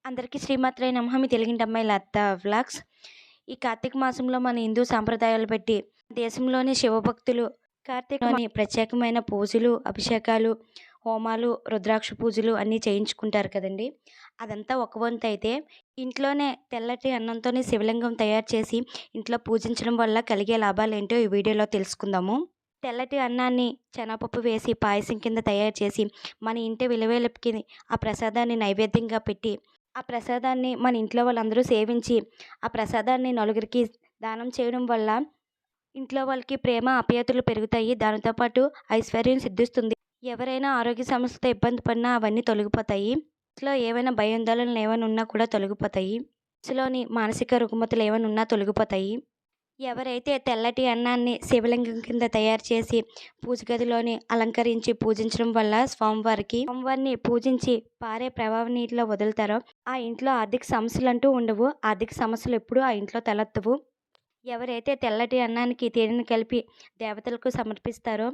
అందరికీ శ్రీమాత్రే నమః. మీ తెలుగింటి అమ్మాయి లత వ్లాగ్స్. ఈ కార్తీక మాసంలో మన హిందూ సాంప్రదాయాలు బట్టి దేశంలోని శివభక్తులు కార్తీకలోని ప్రత్యేకమైన పూజలు, అభిషేకాలు, హోమాలు, రుద్రాక్ష పూజలు అన్నీ చేయించుకుంటారు కదండీ! అదంతా ఒక వంతయితే ఇంట్లోనే తెల్లటి అన్నంతోనే శివలింగం తయారు చేసి ఇంట్లో పూజించడం వల్ల కలిగే లాభాలేంటో ఈ వీడియోలో తెలుసుకుందాము. తెల్లటి అన్నాన్ని శనగపప్పు వేసి పాయసం కింద తయారు చేసి మన ఇంటి విలువేలకి ఆ ప్రసాదాన్ని నైవేద్యంగా పెట్టి ఆ ప్రసాదాన్ని మన ఇంట్లో వాళ్ళందరూ సేవించి ఆ ప్రసాదాన్ని నలుగురికి దానం చేయడం వల్ల ఇంట్లో వాళ్ళకి ప్రేమ ఆప్యాయతలు పెరుగుతాయి. దానితో పాటు ఐశ్వర్యం సిద్ధిస్తుంది. ఎవరైనా ఆరోగ్య సమస్యలతో ఇబ్బంది పడినా అవన్నీ తొలగిపోతాయి. ఇంట్లో ఏవైనా భయాందోళనలు ఏమైనా ఉన్నా కూడా తొలగిపోతాయి. మనసులోని మానసిక రుగ్మతలు ఏమైనా ఉన్నా తొలగిపోతాయి. ఎవరైతే తెల్లటి అన్నాన్ని శివలింగం కింద తయారు చేసి పూజ గదిలోని అలంకరించి పూజించడం వల్ల స్వామివారిని పూజించి పారే ప్రవాహ నీటిలో వదులుతారో ఆ ఇంట్లో ఆర్థిక సమస్యలు అంటూ ఉండవు. ఆర్థిక సమస్యలు ఎప్పుడూ ఆ ఇంట్లో తలెత్తవు. ఎవరైతే తెల్లటి అన్నానికి తేనెను కలిపి దేవతలకు సమర్పిస్తారో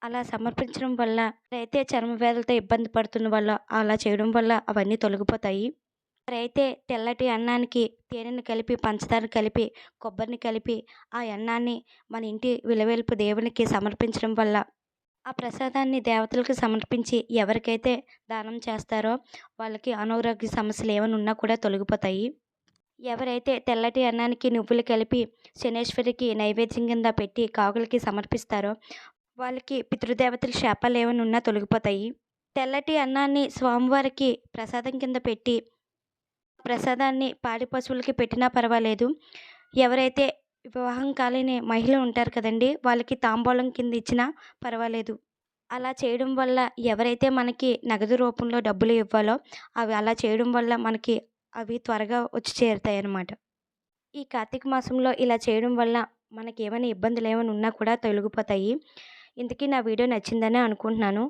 అలా సమర్పించడం వల్ల ఎవరైతే చర్మ వ్యాధులతో ఇబ్బంది పడుతున్న వల్ల అలా చేయడం వల్ల అవన్నీ తొలగిపోతాయి. ఎవరైతే తెల్లటి అన్నానికి తేనెను కలిపి పంచదార కలిపి కొబ్బరిని కలిపి ఆ అన్నాన్ని మన ఇంటి విలువేల్పు దేవునికి సమర్పించడం వల్ల ఆ ప్రసాదాన్ని దేవతలకు సమర్పించి ఎవరికైతే దానం చేస్తారో వాళ్ళకి అనారోగ్య సమస్యలు ఏమైనా ఉన్నా కూడా తొలగిపోతాయి. ఎవరైతే తెల్లటి అన్నానికి నువ్వులు కలిపి శనేశ్వరికి నైవేద్యం కింద పెట్టి కాకులకి సమర్పిస్తారో వాళ్ళకి పితృదేవతల శాపాలు ఏమైనా ఉన్నా తొలగిపోతాయి. తెల్లటి అన్నాన్ని స్వామివారికి ప్రసాదం కింద పెట్టి ప్రసాదాన్ని పాడి పశువులకి పెట్టినా పర్వాలేదు. ఎవరైతే వివాహం కాలేని మహిళలు ఉంటారు కదండీ! వాళ్ళకి తాంబూలం కింద ఇచ్చినా పర్వాలేదు. అలా చేయడం వల్ల ఎవరైతే మనకి నగదు రూపంలో డబ్బులు ఇవ్వాలో అవి అలా చేయడం వల్ల మనకి అవి త్వరగా వచ్చి చేరుతాయన్నమాట. ఈ కార్తీక మాసంలో ఇలా చేయడం వల్ల మనకి ఏమైనా ఇబ్బందులు ఏమైనా ఉన్నా కూడా తొలగిపోతాయి. ఇంతకీ నా వీడియో నచ్చిందనే అనుకుంటున్నాను.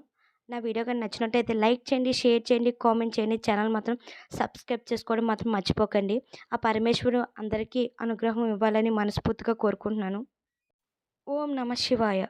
నా వీడియో గాని నచ్చినట్టయితే లైక్ చేయండి, షేర్ చేయండి, కామెంట్ చేయండి. ఛానల్ మాత్రం సబ్స్క్రైబ్ చేసుకోవడం మాత్రం మర్చిపోకండి. ఆ పరమేశ్వరుడు అందరికీ అనుగ్రహం ఇవ్వాలని మనస్ఫూర్తిగా కోరుకుంటున్నాను. ఓం నమః శివాయ.